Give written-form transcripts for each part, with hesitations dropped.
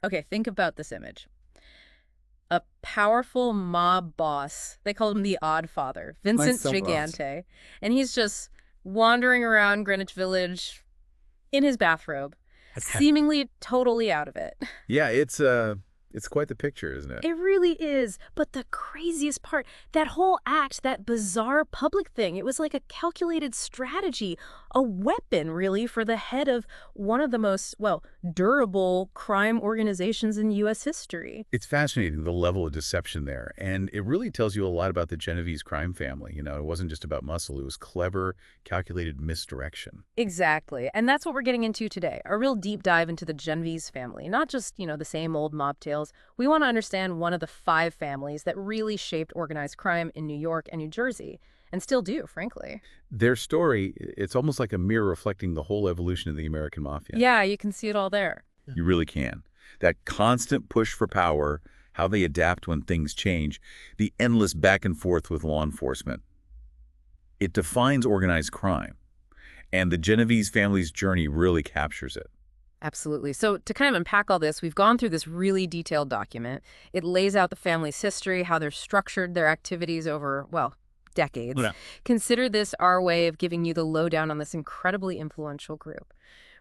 Okay, think about this image. A powerful mob boss. They call him the Odd Father, Nice Vincent subplots. Gigante. And he's just wandering around Greenwich Village in his bathrobe, seemingly totally out of it. Yeah, it's quite the picture, isn't it? It really is. But the craziest part, that whole act, that bizarre public thing, it was like a calculated strategy, a weapon, really, for the head of one of the most, well, durable crime organizations in U.S. history. It's fascinating, the level of deception there. And it really tells you a lot about the Genovese crime family. It wasn't just about muscle. It was clever, calculated misdirection. Exactly. And that's what we're getting into today, a real deep dive into the Genovese family. Not just, the same old mob tales. We want to understand one of the 5 families that really shaped organized crime in New York and New Jersey, and still do, frankly. Their story, it's almost like a mirror reflecting the whole evolution of the American mafia. Yeah, you can see it all there. You really can. That constant push for power, how they adapt when things change, the endless back and forth with law enforcement. It defines organized crime. And the Genovese family's journey really captures it. Absolutely. So to kind of unpack all this, we've gone through this really detailed document. It lays out the family's history, how they're structured their activities over, well, decades. Yeah. Consider this our way of giving you the lowdown on this incredibly influential group.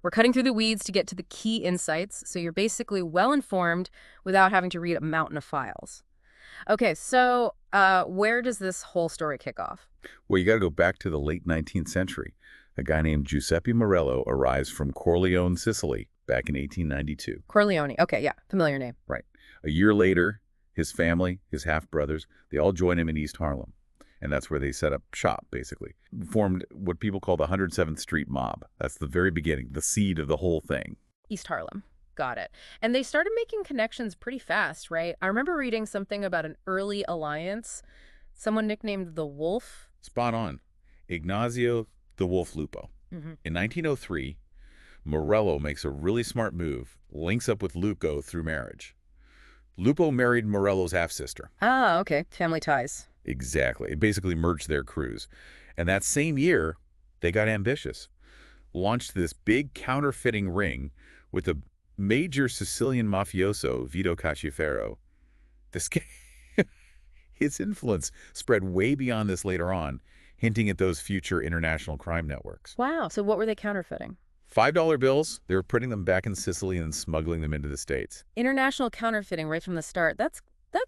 We're cutting through the weeds to get to the key insights, so you're basically well-informed without having to read a mountain of files. Okay, so where does this whole story kick off? Well, you got to go back to the late 19th century. A guy named Giuseppe Morello arrives from Corleone, Sicily, back in 1892. Corleone. Okay, yeah, familiar name. Right. A year later, his family, his half-brothers, they all join him in East Harlem. And that's where they set up shop, basically. Formed what people call the 107th Street Mob. That's the very beginning, the seed of the whole thing. East Harlem. Got it. And they started making connections pretty fast, right? I remember reading something about an early alliance, someone nicknamed the Wolf. Spot on. Ignazio the Wolf Lupo. In 1903, Morello makes a really smart move, links up with Lupo through marriage. Lupo married Morello's half-sister. Ah, okay. Family ties. Exactly. It basically merged their crews. And that same year, they got ambitious. Launched this big counterfeiting ring with a major Sicilian mafioso, Vito Cacciaferro. This guy, his influence spread way beyond this later on, hinting at those future international crime networks. Wow. So what were they counterfeiting? $5 bills, they were putting them back in Sicily and smuggling them into the States. International counterfeiting right from the start. That's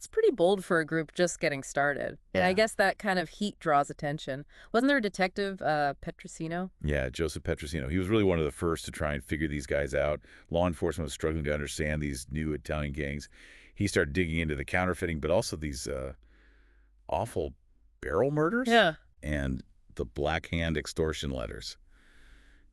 pretty bold for a group just getting started. And I guess that kind of heat draws attention. Wasn't there a detective, Petrosino? Yeah, Joseph Petrosino. He was really one of the first to try and figure these guys out. Law enforcement was struggling to understand these new Italian gangs. He started digging into the counterfeiting, but also these awful barrel murders. Yeah. And the Black Hand extortion letters.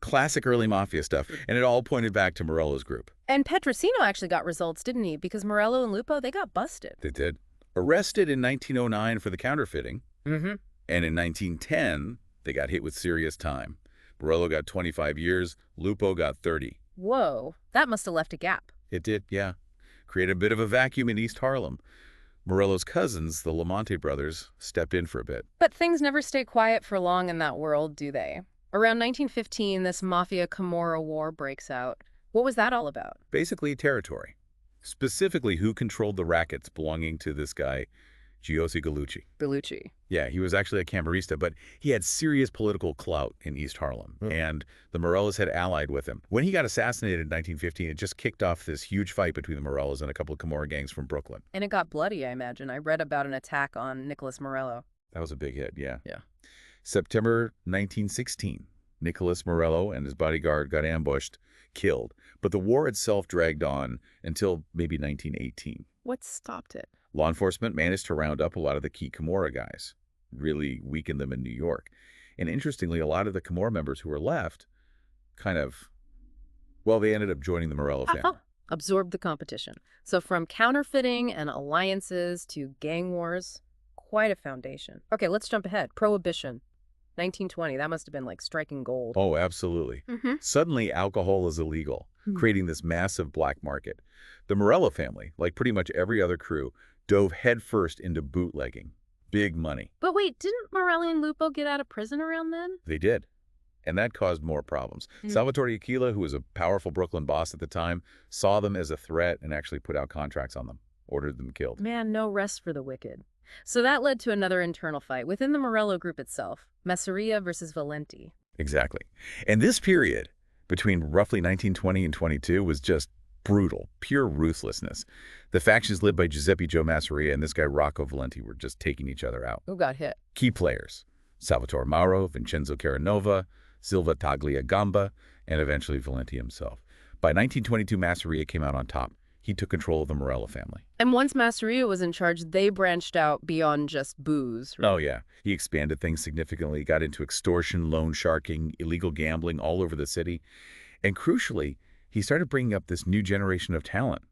Classic early mafia stuff, and it all pointed back to Morello's group. And Petrosino actually got results, didn't he? Because Morello and Lupo, they got busted. They did. Arrested in 1909 for the counterfeiting, and in 1910, they got hit with serious time. Morello got 25 years, Lupo got 30. Whoa, that must have left a gap. It did, yeah. Created a bit of a vacuum in East Harlem. Morello's cousins, the Lamonte brothers, stepped in for a bit. But things never stay quiet for long in that world, do they? Around 1915, this Mafia Camorra War breaks out. What was that all about? Basically, territory. Specifically, who controlled the rackets belonging to this guy, Giuseppe Gallucci. Bellucci. Yeah, he was actually a Camorrista, but he had serious political clout in East Harlem, and the Morellos had allied with him. When he got assassinated in 1915, it just kicked off this huge fight between the Morellos and a couple of Camorra gangs from Brooklyn. And it got bloody, I imagine. I read about an attack on Nicholas Morello. That was a big hit, yeah. Yeah. September 1916, Nicholas Morello and his bodyguard got ambushed, killed, but the war itself dragged on until maybe 1918. What stopped it? Law enforcement managed to round up a lot of the key Camorra guys, really weaken them in New York. And interestingly, a lot of the Camorra members who were left they ended up joining the Morello family. Absorbed the competition. So from counterfeiting and alliances to gang wars, quite a foundation. Okay, let's jump ahead. Prohibition. 1920, that must have been like striking gold. Oh, absolutely. Suddenly, alcohol is illegal, creating this massive black market. The Morello family, like pretty much every other crew, dove headfirst into bootlegging. Big money. But wait, didn't Morelli and Lupo get out of prison around then? They did. and that caused more problems. Mm. Salvatore Aquila, who was a powerful Brooklyn boss at the time, saw them as a threat and actually put out contracts on them, ordered them killed. Man, no rest for the wicked. So that led to another internal fight within the Morello group itself, Masseria versus Valenti. Exactly. And this period, between roughly 1920 and 22, was just brutal, pure ruthlessness. The factions led by Giuseppe Joe Masseria and this guy Rocco Valenti were just taking each other out. Who got hit? Key players: Salvatore Mauro, Vincenzo Caranova, Silva Tagliagamba, and eventually Valenti himself. By 1922, Masseria came out on top. He took control of the Morello family. And once Masseria was in charge, they branched out beyond just booze. Oh, yeah. He expanded things significantly, got into extortion, loan sharking, illegal gambling all over the city. And crucially, he started bringing up this new generation of talent,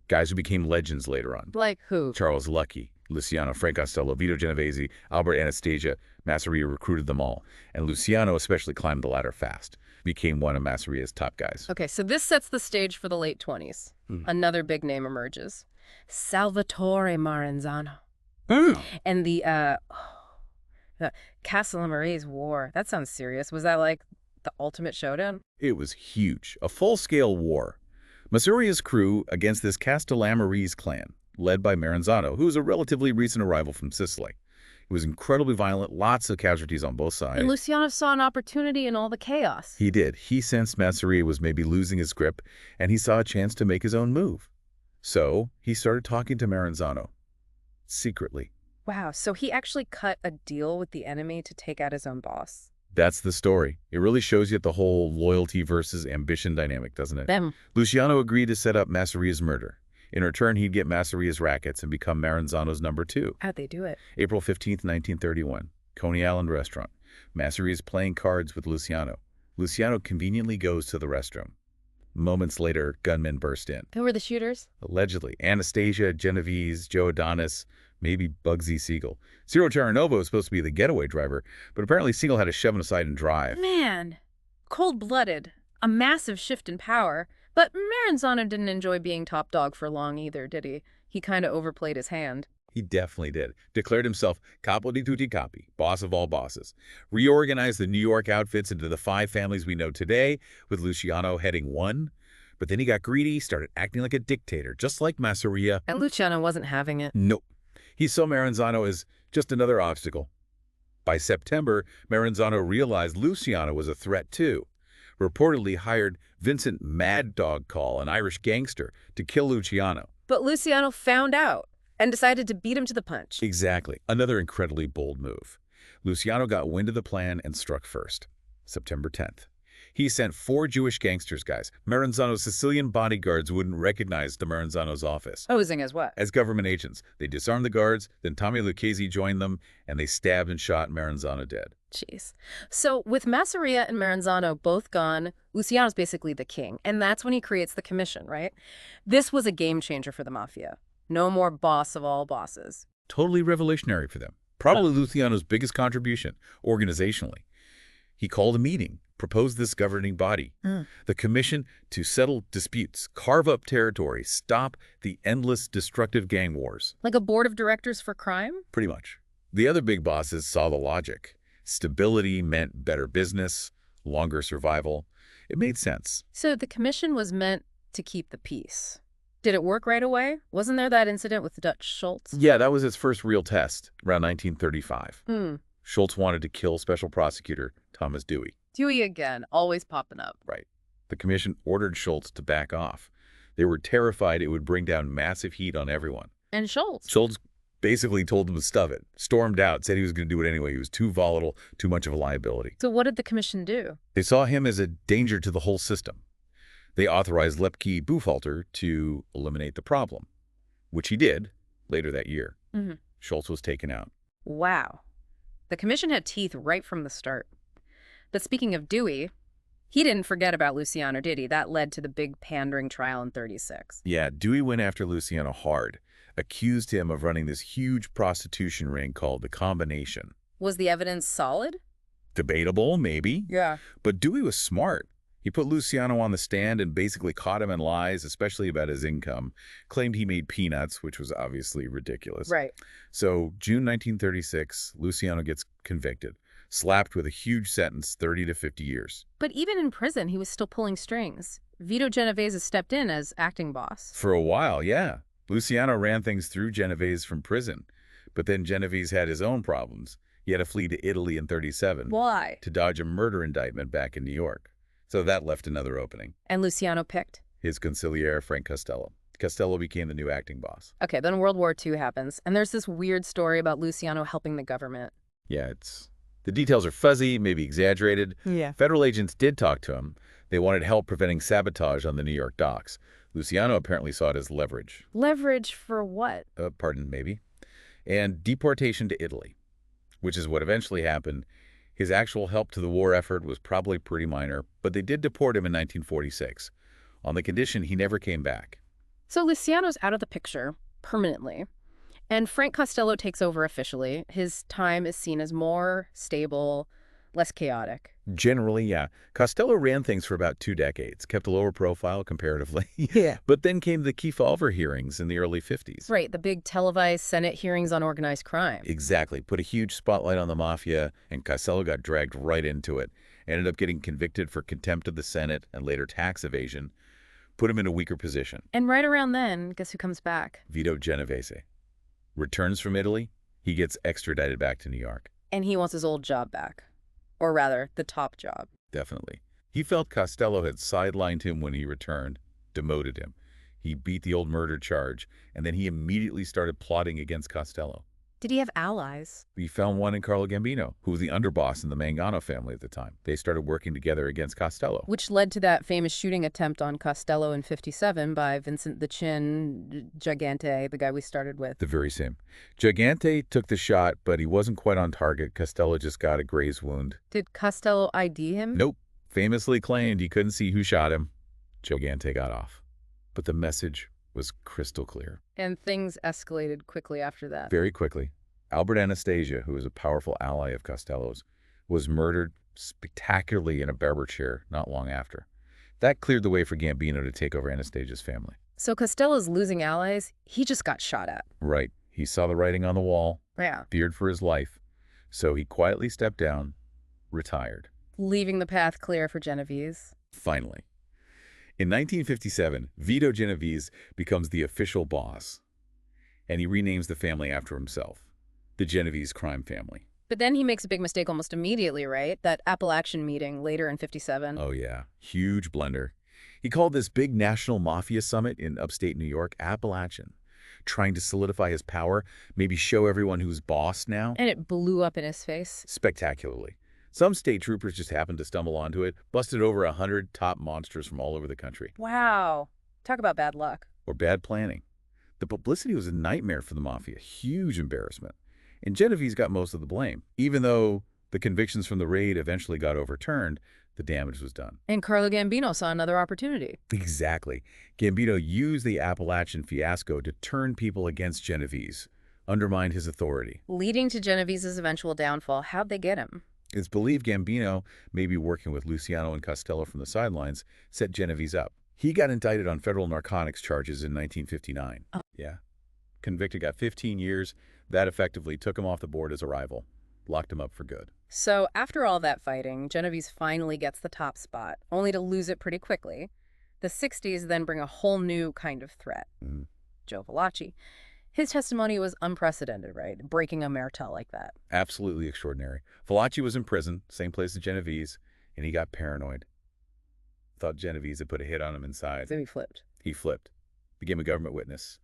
guys who became legends later on. Like who? Charles Lucky, Luciano, Frank Costello, Vito Genovese, Albert Anastasia. Masseria recruited them all. And Luciano especially climbed the ladder fast, became one of Masseria's top guys. Okay, so this sets the stage for the late 20s. Another big name emerges. Salvatore Maranzano. And the Castellamarese War. That sounds serious. Was that like the ultimate showdown? It was huge, a full-scale war. Masseria's crew against this Castellamarese clan, led by Maranzano, who was a relatively recent arrival from Sicily. It was incredibly violent, lots of casualties on both sides. And Luciano saw an opportunity in all the chaos. He did. He sensed Masseria was maybe losing his grip, and he saw a chance to make his own move. So he started talking to Maranzano, secretly. Wow, so he actually cut a deal with the enemy to take out his own boss. That's the story. It really shows you the whole loyalty versus ambition dynamic, doesn't it? Them. Luciano agreed to set up Masseria's murder. In return, he'd get Masseria's rackets and become Maranzano's number 2. How'd they do it? April 15th, 1931, Coney Island restaurant. Masseria's playing cards with Luciano. Luciano conveniently goes to the restroom. Moments later, gunmen burst in. Who were the shooters? Allegedly, Anastasia, Genovese, Joe Adonis, maybe Bugsy Siegel. Ciro Terranova was supposed to be the getaway driver, but apparently Siegel had to shove him aside and drive. Man, cold-blooded. A massive shift in power. But Maranzano didn't enjoy being top dog for long either, did he? He kind of overplayed his hand. He definitely did. Declared himself capo di tutti capi, boss of all bosses. Reorganized the New York outfits into the 5 families we know today, with Luciano heading one. But then he got greedy, started acting like a dictator, just like Masseria. And Luciano wasn't having it. Nope. He saw Maranzano as just another obstacle. By September, Maranzano realized Luciano was a threat too. Reportedly hired Vincent Mad Dog Call, an Irish gangster, to kill Luciano. But Luciano found out and decided to beat him to the punch. Exactly. Another incredibly bold move. Luciano got wind of the plan and struck first. September 10th. He sent 4 Jewish gangsters, guys. Maranzano's Sicilian bodyguards wouldn't recognize the Maranzano's office. Posing as what? As government agents. They disarmed the guards, then Tommy Lucchese joined them, and they stabbed and shot Maranzano dead. Jeez. So with Masseria and Maranzano both gone, Luciano's basically the king. And that's when he creates the commission, right? This was a game changer for the Mafia. No more boss of all bosses. Totally revolutionary for them. Probably Luciano's biggest contribution, organizationally. He called a meeting, proposed this governing body, the commission to settle disputes, carve up territory, stop the endless destructive gang wars. Like a board of directors for crime? Pretty much. The other big bosses saw the logic. Stability meant better business, longer survival. It made sense. So the commission was meant to keep the peace. Did it work right away? Wasn't there that incident with Dutch Schultz? Yeah, that was its first real test, around 1935. Hmm. Schultz wanted to kill Special Prosecutor Thomas Dewey. Dewey again, always popping up. Right. The commission ordered Schultz to back off. They were terrified it would bring down massive heat on everyone. And Schultz? Schultz basically told them to stub it, stormed out, said he was going to do it anyway. He was too volatile, too much of a liability. So what did the commission do? They saw him as a danger to the whole system. They authorized Lepke Buchhalter to eliminate the problem, which he did later that year. Schultz was taken out. Wow. The commission had teeth right from the start. But speaking of Dewey, he didn't forget about Luciano, did he? That led to the big pandering trial in 36. Yeah, Dewey went after Luciano hard, accused him of running this huge prostitution ring called the Combination. Was the evidence solid? Debatable, maybe. Yeah. But Dewey was smart. He put Luciano on the stand and basically caught him in lies, especially about his income, claimed he made peanuts, which was obviously ridiculous. Right. So June 1936, Luciano gets convicted. slapped with a huge sentence, 30 to 50 years. But even in prison, he was still pulling strings. Vito Genovese stepped in as acting boss. For a while, yeah. Luciano ran things through Genovese from prison. But then Genovese had his own problems. He had to flee to Italy in 37 Why? to dodge a murder indictment back in New York. So that left another opening. And Luciano picked. His consigliere, Frank Costello. Costello became the new acting boss. Okay, then World War II happens, and there's this weird story about Luciano helping the government. Yeah, the details are fuzzy, maybe exaggerated. Yeah. Federal agents did talk to him. They wanted help preventing sabotage on the New York docks. Luciano apparently saw it as leverage. Leverage for what? Pardon, maybe. And deportation to Italy, which is what eventually happened. His actual help to the war effort was probably pretty minor, but they did deport him in 1946, on the condition he never came back. So Luciano's out of the picture, permanently. And Frank Costello takes over officially. His time is seen as more stable, less chaotic. Generally, yeah. Costello ran things for about 2 decades, kept a lower profile comparatively. Yeah. But then came the Kefauver hearings in the early 50s. Right, the big televised Senate hearings on organized crime. Exactly. Put a huge spotlight on the Mafia, and Costello got dragged right into it. Ended up getting convicted for contempt of the Senate and later tax evasion. Put him in a weaker position. And right around then, guess who comes back? Vito Genovese. Returns from Italy, he gets extradited back to New York. And he wants his old job back. Or rather, the top job. Definitely. He felt Costello had sidelined him when he returned, demoted him. He beat the old murder charge, and then he immediately started plotting against Costello. Did he have allies? He found one in Carlo Gambino, who was the underboss in the Mangano family at the time. They started working together against Costello. Which led to that famous shooting attempt on Costello in '57 by Vincent the Chin Gigante, the guy we started with. The very same. Gigante took the shot, but he wasn't quite on target. Costello just got a graze wound. Did Costello ID him? Nope. Famously claimed he couldn't see who shot him. Gigante got off. But the message was crystal clear. And things escalated quickly after that. Very quickly. Albert Anastasia, who was a powerful ally of Costello's, was murdered spectacularly in a barber chair not long after. That cleared the way for Gambino to take over Anastasia's family. So Costello's losing allies, he just got shot at. Right. He saw the writing on the wall, Yeah. feared for his life. So he quietly stepped down, retired. Leaving the path clear for Genovese. Finally. In 1957, Vito Genovese becomes the official boss, and he renames the family after himself, the Genovese crime family. But then he makes a big mistake almost immediately, right? That Appalachian meeting later in '57. Oh yeah, huge blunder. He called this big national mafia summit in upstate New York Appalachian, trying to solidify his power, maybe show everyone who's boss now. And it blew up in his face. Spectacularly. Some state troopers just happened to stumble onto it, busted over 100 top monsters from all over the country. Wow. Talk about bad luck. Or bad planning. The publicity was a nightmare for the Mafia, huge embarrassment. And Genovese got most of the blame. Even though the convictions from the raid eventually got overturned, the damage was done. And Carlo Gambino saw another opportunity. Exactly. Gambino used the Appalachian fiasco to turn people against Genovese, undermine his authority. Leading to Genovese's eventual downfall. How'd they get him? It's believed Gambino, maybe working with Luciano and Costello from the sidelines, set Genovese up. He got indicted on federal narcotics charges in 1959. Oh. Yeah. Convicted, got 15 years. That effectively took him off the board as a rival. Locked him up for good. So after all that fighting, Genovese finally gets the top spot, only to lose it pretty quickly. The '60s then bring a whole new kind of threat. Joe Valachi. His testimony was unprecedented, right? Breaking a Martel like that. Absolutely extraordinary. Valachi was in prison, same place as Genovese, and he got paranoid. Thought Genovese had put a hit on him inside. So he flipped. He flipped. Became a government witness.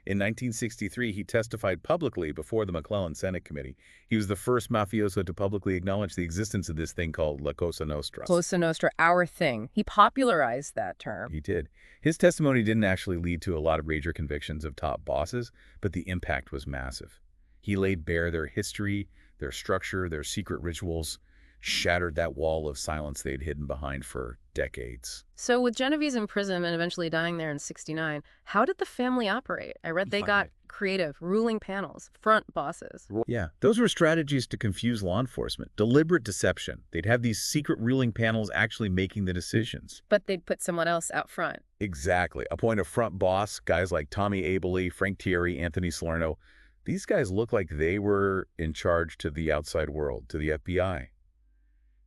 In 1963, he testified publicly before the McClellan Senate Committee. He was the first mafioso to publicly acknowledge the existence of this thing called La Cosa Nostra. Cosa Nostra, our thing. He popularized that term. He did. His testimony didn't actually lead to a lot of major convictions of top bosses, but the impact was massive. He laid bare their history, their structure, their secret rituals, shattered that wall of silence they'd hidden behind for decades. So with Genovese in prison and eventually dying there in '69, how did the family operate? I read they got creative, ruling panels, front bosses. Yeah, those were strategies to confuse law enforcement. Deliberate deception. They'd have these secret ruling panels actually making the decisions. But they'd put someone else out front. Exactly. Appoint a front boss, guys like Tommy Abley, Frank Thierry, Anthony Salerno. These guys look like they were in charge to the outside world, to the FBI.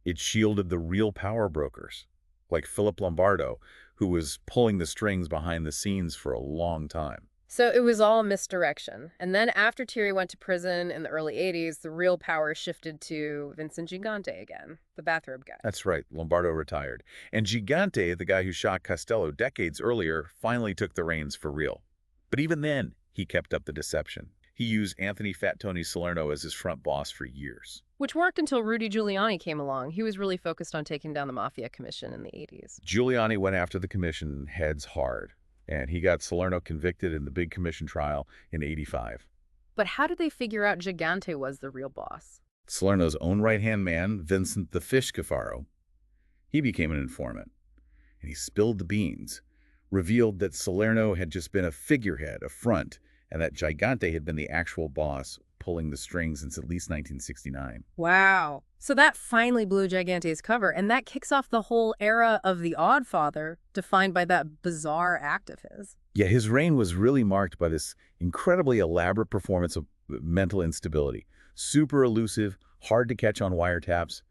It shielded the real power brokers, like Philip Lombardo, who was pulling the strings behind the scenes for a long time. So it was all misdirection. And then after Thierry went to prison in the early 80s, the real power shifted to Vincent Gigante again, the bathrobe guy. That's right, Lombardo retired. And Gigante, the guy who shot Costello decades earlier, finally took the reins for real. But even then, he kept up the deception. He used Anthony Fat Tony Salerno as his front boss for years. Which worked until Rudy Giuliani came along. He was really focused on taking down the Mafia Commission in the 80s. Giuliani went after the commission heads hard, and he got Salerno convicted in the big commission trial in '85. But how did they figure out Gigante was the real boss? Salerno's own right-hand man, Vincent the Fish Cafaro, he became an informant, and he spilled the beans, revealed that Salerno had just been a figurehead, a front, and that Gigante had been the actual boss, pulling the strings since at least 1969. Wow. So that finally blew Gigante's cover, and that kicks off the whole era of the Oddfather, defined by that bizarre act of his. Yeah, his reign was really marked by this incredibly elaborate performance of mental instability. Super elusive, hard to catch on wiretaps,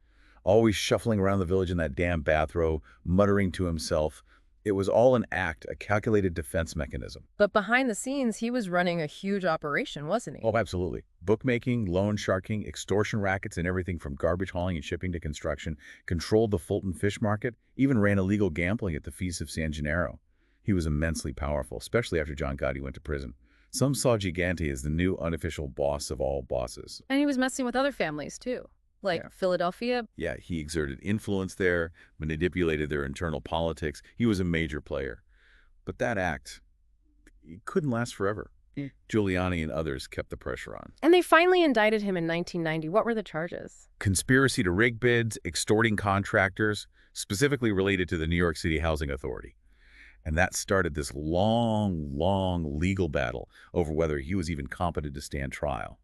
always shuffling around the village in that damn bathrobe, muttering to himself. It was all an act, a calculated defense mechanism. But behind the scenes, he was running a huge operation, wasn't he? Oh, absolutely. Bookmaking, loan sharking, extortion rackets, and everything from garbage hauling and shipping to construction, controlled the Fulton fish market, even ran illegal gambling at the Feast of San Gennaro. He was immensely powerful, especially after John Gotti went to prison. Some saw Gigante as the new unofficial boss of all bosses. And he was messing with other families, too. Like Philadelphia. Yeah, he exerted influence there, manipulated their internal politics. He was a major player. But that act, it couldn't last forever. Giuliani and others kept the pressure on. And they finally indicted him in 1990. What were the charges? Conspiracy to rig bids, extorting contractors, specifically related to the New York City Housing Authority. And that started this long legal battle over whether he was even competent to stand trial.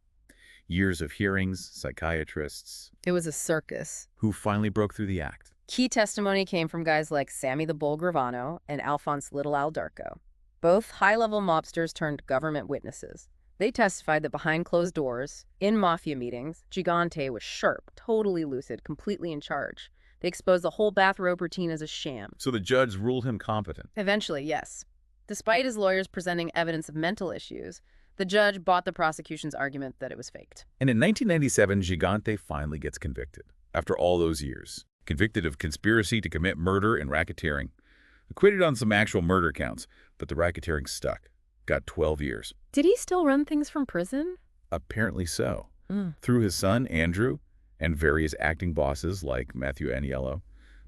Years of hearings, psychiatrists. It was a circus. Who finally broke through the act. Key testimony came from guys like Sammy the Bull Gravano and Alphonse Little Al Darko, both high-level mobsters turned government witnesses. They testified that behind closed doors, in Mafia meetings, Gigante was sharp, totally lucid, completely in charge. They exposed the whole bathrobe routine as a sham. So the judge ruled him competent. Eventually, yes. Despite his lawyers presenting evidence of mental issues, the judge bought the prosecution's argument that it was faked. And in 1997, Gigante finally gets convicted, after all those years. Convicted of conspiracy to commit murder and racketeering. Acquitted on some actual murder counts, but the racketeering stuck. Got 12 years. Did he still run things from prison? Apparently so. Through his son, Andrew, and various acting bosses like Matthew Aniello.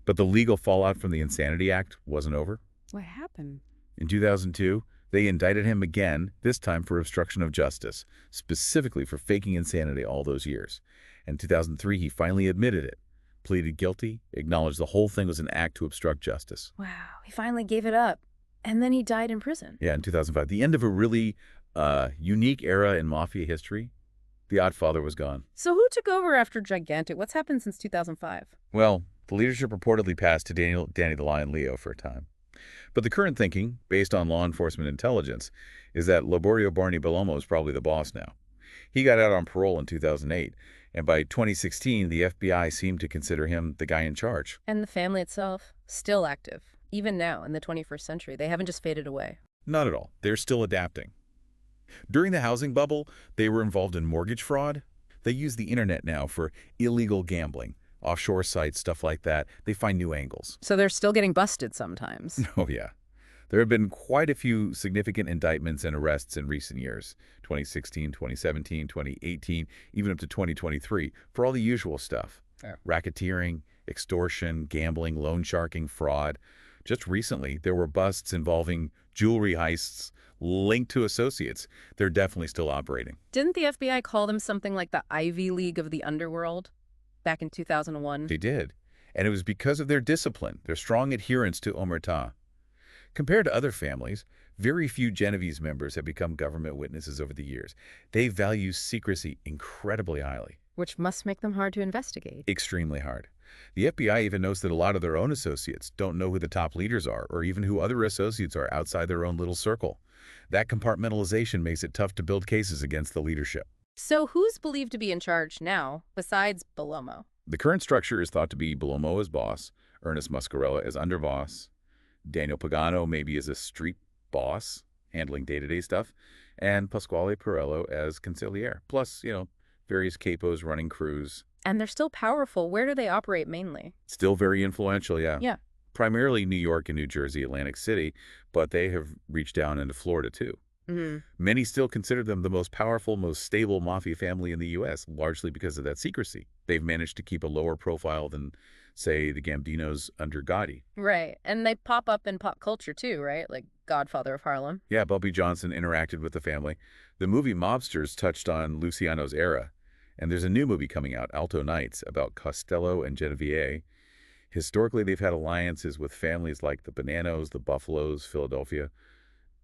But the legal fallout from the Insanity Act wasn't over. What happened? In 2002, they indicted him again, this time for obstruction of justice, specifically for faking insanity all those years. In 2003, he finally admitted it, pleaded guilty, acknowledged the whole thing was an act to obstruct justice. Wow, he finally gave it up. And then he died in prison. Yeah, in 2005. The end of a really unique era in Mafia history. The Oddfather was gone. So who took over after Gigante? What's happened since 2005? Well, the leadership reportedly passed to Danny the Lion Leo for a time. But the current thinking, based on law enforcement intelligence, is that Loborio Barney Bellomo is probably the boss now. He got out on parole in 2008, and by 2016, the FBI seemed to consider him the guy in charge. And the family itself, still active. Even now, in the 21st century, they haven't just faded away. Not at all. They're still adapting. During the housing bubble, they were involved in mortgage fraud. They use the internet now for illegal gambling, offshore sites, stuff like that. They find new angles. So they're still getting busted sometimes. Oh, yeah. There have been quite a few significant indictments and arrests in recent years, 2016, 2017, 2018, even up to 2023, for all the usual stuff. Yeah. Racketeering, extortion, gambling, loan sharking, fraud. Just recently, there were busts involving jewelry heists linked to associates. They're definitely still operating. Didn't the FBI call them something like the Ivy League of the underworld back in 2001? They did. And it was because of their discipline, their strong adherence to omertà. Compared to other families, very few Genovese members have become government witnesses over the years. They value secrecy incredibly highly. Which must make them hard to investigate. Extremely hard. The FBI even knows that a lot of their own associates don't know who the top leaders are, or even who other associates are outside their own little circle. That compartmentalization makes it tough to build cases against the leadership. So who's believed to be in charge now, besides Bellomo? The current structure is thought to be Belomo as boss, Ernest Muscarella as underboss, Daniel Pagano maybe as a street boss, handling day-to-day stuff, and Pasquale Perello as consigliere. Plus, various capos running crews. And they're still powerful. Where do they operate mainly? Still very influential, yeah. Yeah. Primarily New York and New Jersey, Atlantic City, but they have reached down into Florida too. Mhm. Many still consider them the most powerful, most stable mafia family in the U.S., largely because of that secrecy. They've managed to keep a lower profile than, say, the Gambinos under Gotti. Right. And they pop up in pop culture too, right? Like Godfather of Harlem. Yeah, Bubby Johnson interacted with the family. The movie Mobsters touched on Luciano's era, and there's a new movie coming out, Alto Nights, about Costello and Genovese. Historically, they've had alliances with families like the Bonanos, the Buffaloes, Philadelphia,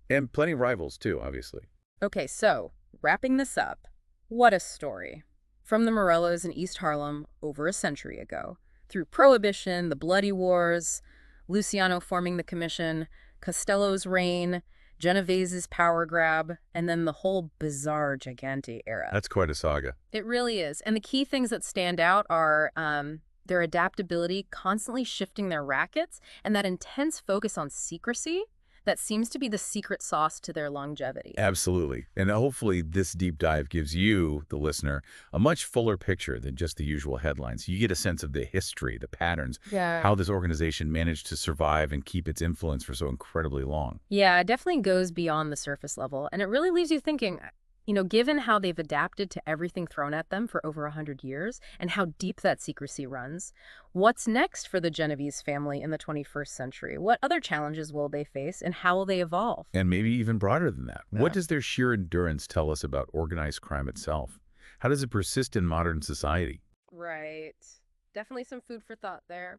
and plenty of rivals too, obviously. Okay, so wrapping this up, what a story. From the Morellos in East Harlem over a century ago, through Prohibition, the Bloody Wars, Luciano forming the commission, Costello's reign, Genovese's power grab, and then the whole bizarre Gigante era. That's quite a saga. It really is. And the key things that stand out are their adaptability, constantly shifting their rackets, and that intense focus on secrecy that seems to be the secret sauce to their longevity. Absolutely. And hopefully this deep dive gives you, the listener, a much fuller picture than just the usual headlines. You get a sense of the history, the patterns, Yeah. how this organization managed to survive and keep its influence for so incredibly long. Yeah, it definitely goes beyond the surface level. And it really leaves you thinking, given how they've adapted to everything thrown at them for over 100 years and how deep that secrecy runs, what's next for the Genovese family in the 21st century? What other challenges will they face and how will they evolve? And maybe even broader than that. What Yeah. does their sheer endurance tell us about organized crime itself? How does it persist in modern society? Right. Definitely some food for thought there.